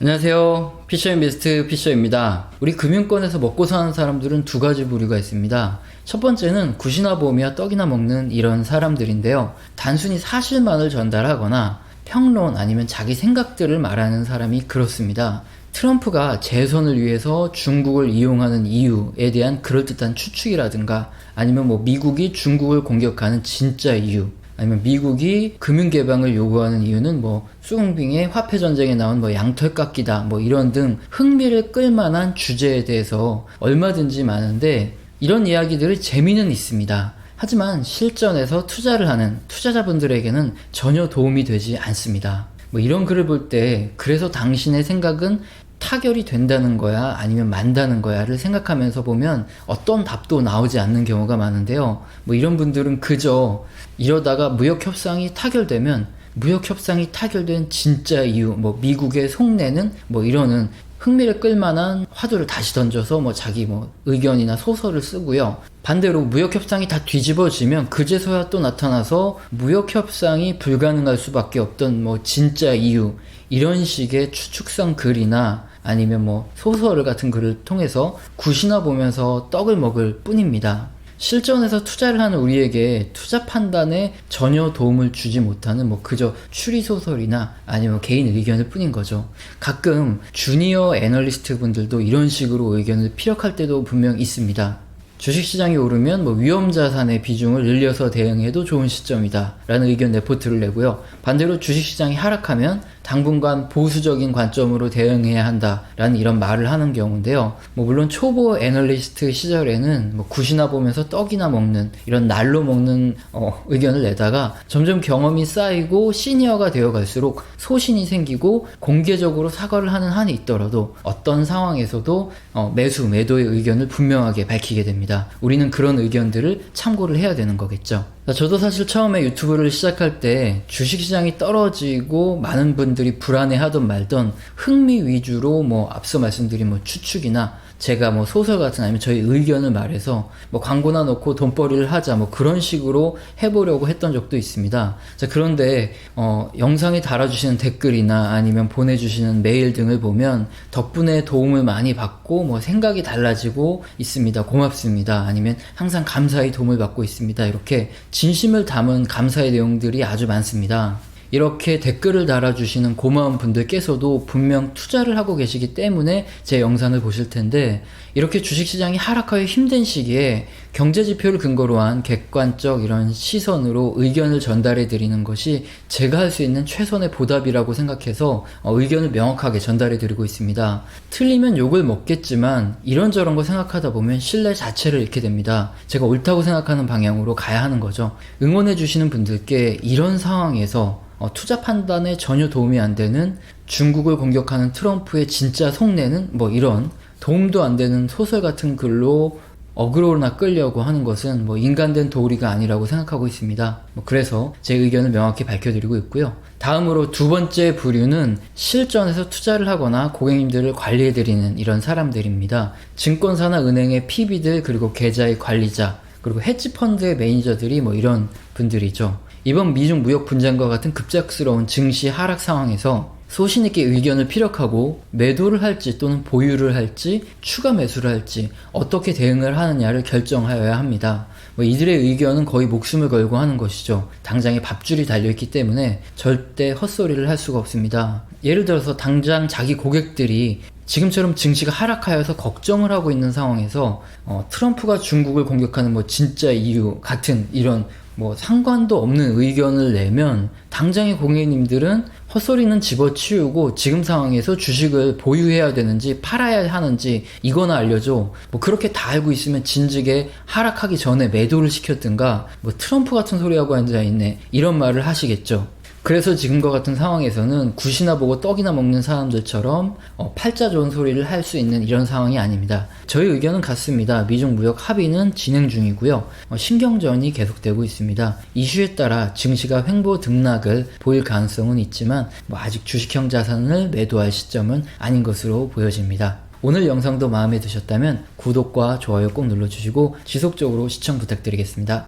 안녕하세요. 피셔앤비스트 피셔입니다. 우리 금융권에서 먹고 사는 사람들은 두 가지 부류가 있습니다. 첫 번째는 굿이나 봄이야 떡이나 먹는 이런 사람들인데요. 단순히 사실만을 전달하거나 평론 아니면 자기 생각들을 말하는 사람이 그렇습니다. 트럼프가 재선을 위해서 중국을 이용하는 이유에 대한 그럴듯한 추측이라든가 아니면 미국이 중국을 공격하는 진짜 이유, 아니면 미국이 금융개방을 요구하는 이유는 수흥빙의 화폐전쟁에 나온 양털깎기다 이런 등 흥미를 끌만한 주제에 대해서 얼마든지 많은데, 이런 이야기들이 재미는 있습니다. 하지만 실전에서 투자를 하는 투자자분들에게는 전혀 도움이 되지 않습니다. 이런 글을 볼 때 그래서 당신의 생각은 타결이 된다는 거야 아니면 만다는 거야를 생각하면서 보면 어떤 답도 나오지 않는 경우가 많은데요. 이런 분들은 그저 이러다가 무역협상이 타결되면 무역협상이 타결된 진짜 이유, 미국의 속내는 이러는 흥미를 끌만한 화두를 다시 던져서 자기 의견이나 소설을 쓰고요. 반대로 무역협상이 다 뒤집어지면 그제서야 또 나타나서 무역협상이 불가능할 수밖에 없던 진짜 이유, 이런 식의 추측성 글이나 아니면 소설 같은 글을 통해서 굿이나 보면서 떡을 먹을 뿐입니다. 실전에서 투자를 하는 우리에게 투자 판단에 전혀 도움을 주지 못하는 그저 추리소설이나 아니면 개인 의견일 뿐인 거죠. 가끔 주니어 애널리스트 분들도 이런 식으로 의견을 피력할 때도 분명 있습니다. 주식시장이 오르면 위험자산의 비중을 늘려서 대응해도 좋은 시점이다 라는 의견 레포트를 내고요. 반대로 주식시장이 하락하면 당분간 보수적인 관점으로 대응해야 한다 라는 이런 말을 하는 경우인데요. 물론 초보 애널리스트 시절에는 굿이나 보면서 떡이나 먹는 이런 날로 먹는 의견을 내다가 점점 경험이 쌓이고 시니어가 되어 갈수록 소신이 생기고 공개적으로 사과를 하는 한이 있더라도 어떤 상황에서도 매수 매도의 의견을 분명하게 밝히게 됩니다. 우리는 그런 의견들을 참고를 해야 되는 거겠죠. 저도 사실 처음에 유튜브를 시작할 때 주식시장이 떨어지고 많은 분들이 불안해하던 말던 흥미 위주로 앞서 말씀드린 추측이나 제가 소설 같은 아니면 저희 의견을 말해서 광고나 넣고 돈벌이를 하자 그런 식으로 해보려고 했던 적도 있습니다. 자, 그런데 영상에 달아주시는 댓글이나 아니면 보내주시는 메일 등을 보면 덕분에 도움을 많이 받고 생각이 달라지고 있습니다. 고맙습니다. 아니면 항상 감사히 도움을 받고 있습니다. 이렇게 진심을 담은 감사의 내용들이 아주 많습니다. 이렇게 댓글을 달아주시는 고마운 분들께서도 분명 투자를 하고 계시기 때문에 제 영상을 보실 텐데, 이렇게 주식시장이 하락하기 힘든 시기에 경제지표를 근거로 한 객관적 이런 시선으로 의견을 전달해 드리는 것이 제가 할 수 있는 최선의 보답이라고 생각해서 의견을 명확하게 전달해 드리고 있습니다. 틀리면 욕을 먹겠지만 이런저런 거 생각하다 보면 신뢰 자체를 잃게 됩니다. 제가 옳다고 생각하는 방향으로 가야 하는 거죠. 응원해 주시는 분들께 이런 상황에서 투자 판단에 전혀 도움이 안 되는 중국을 공격하는 트럼프의 진짜 속내는 이런 도움도 안 되는 소설 같은 글로 어그로나 끌려고 하는 것은 인간된 도리가 아니라고 생각하고 있습니다. 그래서 제 의견을 명확히 밝혀드리고 있고요. 다음으로 두 번째 부류는 실전에서 투자를 하거나 고객님들을 관리해드리는 이런 사람들입니다. 증권사나 은행의 PB들, 그리고 계좌의 관리자, 그리고 헤지펀드의 매니저들이 이런 분들이죠. 이번 미중 무역 분쟁과 같은 급작스러운 증시 하락 상황에서 소신있게 의견을 피력하고 매도를 할지 또는 보유를 할지 추가 매수를 할지 어떻게 대응을 하느냐를 결정하여야 합니다. 이들의 의견은 거의 목숨을 걸고 하는 것이죠. 당장에 밥줄이 달려있기 때문에 절대 헛소리를 할 수가 없습니다. 예를 들어서 당장 자기 고객들이 지금처럼 증시가 하락하여서 걱정을 하고 있는 상황에서 트럼프가 중국을 공격하는 진짜 이유 같은 이런 상관도 없는 의견을 내면 당장의 고객님들은 헛소리는 집어치우고 지금 상황에서 주식을 보유해야 되는지 팔아야 하는지 이거나 알려줘. 그렇게 다 알고 있으면 진즉에 하락하기 전에 매도를 시켰든가 트럼프 같은 소리하고 앉아있네 이런 말을 하시겠죠. 그래서 지금과 같은 상황에서는 굿이나 보고 떡이나 먹는 사람들처럼 팔자 좋은 소리를 할 수 있는 이런 상황이 아닙니다. 저희 의견은 같습니다. 미중 무역 합의는 진행 중이고요. 신경전이 계속되고 있습니다. 이슈에 따라 증시가 횡보 등락을 보일 가능성은 있지만 아직 주식형 자산을 매도할 시점은 아닌 것으로 보여집니다. 오늘 영상도 마음에 드셨다면 구독과 좋아요 꼭 눌러주시고 지속적으로 시청 부탁드리겠습니다.